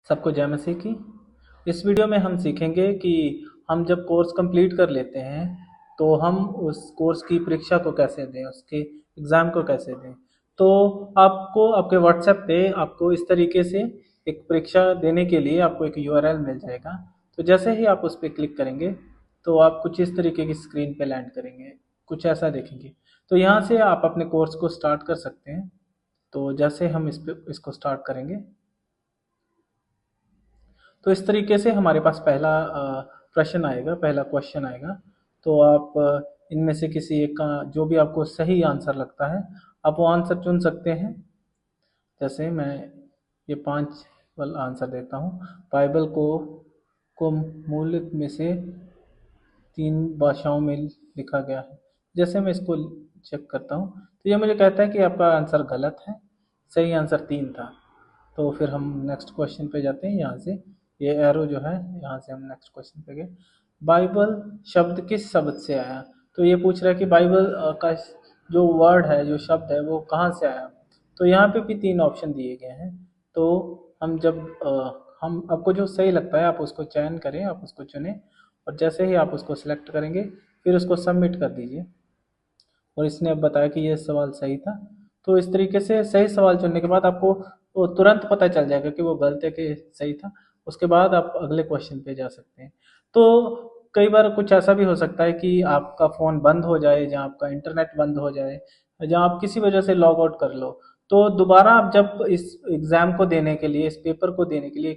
सबको जय मसीह की। इस वीडियो में हम सीखेंगे कि हम जब कोर्स कंप्लीट कर लेते हैं तो हम उस कोर्स की परीक्षा को कैसे दें, उसके एग्ज़ाम को कैसे दें। तो आपको आपके व्हाट्सएप पे आपको इस तरीके से एक परीक्षा देने के लिए आपको एक यूआरएल मिल जाएगा। तो जैसे ही आप उस पर क्लिक करेंगे तो आप कुछ इस तरीके की स्क्रीन पे लैंड करेंगे, कुछ ऐसा देखेंगे। तो यहाँ से आप अपने कोर्स को स्टार्ट कर सकते हैं। तो जैसे हम इसको स्टार्ट करेंगे तो इस तरीके से हमारे पास पहला प्रश्न आएगा, पहला क्वेश्चन आएगा। तो आप इनमें से किसी एक का जो भी आपको सही आंसर लगता है आप वो आंसर चुन सकते हैं। जैसे मैं ये 5 वाला आंसर देता हूँ। बाइबल को मूल में से 3 भाषाओं में लिखा गया है। जैसे मैं इसको चेक करता हूँ तो ये मुझे कहता है कि आपका आंसर गलत है, सही आंसर 3 था। तो फिर हम नेक्स्ट क्वेश्चन पे जाते हैं। यहाँ से ये एरो जो है, यहाँ से हम नेक्स्ट क्वेश्चन पे गए। बाइबल शब्द किस शब्द से आया? तो ये पूछ रहा है कि बाइबल का जो वर्ड है, जो शब्द है, वो कहाँ से आया। तो यहाँ पे भी 3 ऑप्शन दिए गए हैं। तो हम आपको जो सही लगता है आप उसको चयन करें, आप उसको चुनें और जैसे ही आप उसको सिलेक्ट करेंगे फिर उसको सबमिट कर दीजिए। और इसने अब बताया कि ये सवाल सही था। तो इस तरीके से सही सवाल चुनने के बाद आपको वो तुरंत पता चल जाएगा कि वो गलत है कि सही था। उसके बाद आप अगले क्वेश्चन पे जा सकते हैं। तो कई बार कुछ ऐसा भी हो सकता है कि आपका फ़ोन बंद हो जाए, जहाँ आपका इंटरनेट बंद हो जाए, जहाँ आप किसी वजह से लॉग आउट कर लो। तो दोबारा आप जब इस एग्ज़ाम को देने के लिए, इस पेपर को देने के लिए,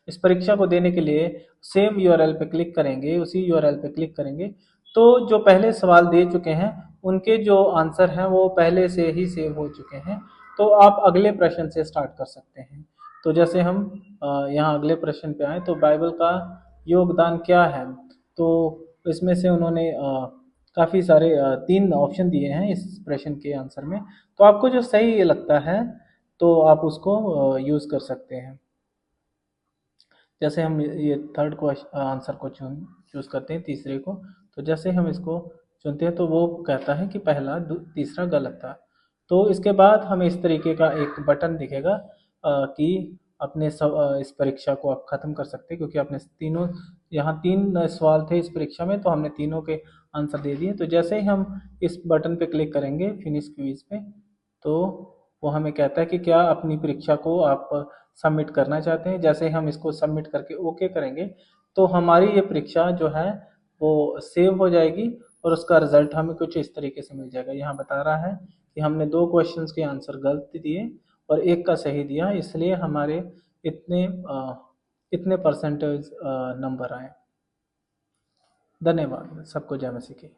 इस परीक्षा को देने के लिए सेम यूआरएल पे क्लिक करेंगे, उसी यूआरएल पे क्लिक करेंगे, तो जो पहले सवाल दे चुके हैं उनके जो आंसर हैं वो पहले से ही सेव हो चुके हैं। तो आप अगले प्रश्न से स्टार्ट कर सकते हैं। तो जैसे हम यहाँ अगले प्रश्न पे आए तो बाइबल का योगदान क्या है। तो इसमें से उन्होंने काफ़ी सारे 3 ऑप्शन दिए हैं इस प्रश्न के आंसर में। तो आपको जो सही लगता है तो आप उसको यूज़ कर सकते हैं। जैसे हम ये थर्ड क्वेश्चन आंसर को चूज़ करते हैं, तीसरे को। तो जैसे हम इसको चुनते हैं तो वो कहता है कि पहला तीसरा गलत था। तो इसके बाद हमें इस तरीके का एक बटन दिखेगा कि इस परीक्षा को आप ख़त्म कर सकते हैं, क्योंकि आपने तीनों, यहाँ 3 सवाल थे इस परीक्षा में तो हमने तीनों के आंसर दे दिए। तो जैसे ही हम इस बटन पे क्लिक करेंगे फिनिश क्विज पे, तो वो हमें कहता है कि क्या अपनी परीक्षा को आप सबमिट करना चाहते हैं। जैसे हम इसको सबमिट करके ओके करेंगे तो हमारी ये परीक्षा जो है वो सेव हो जाएगी और उसका रिजल्ट हमें कुछ इस तरीके से मिल जाएगा। यहाँ बता रहा है कि हमने 2 क्वेश्चंस के आंसर गलत दिए और 1 का सही दिया, इसलिए हमारे इतने इतने परसेंटेज नंबर आए। धन्यवाद। सबको जय मसीह की।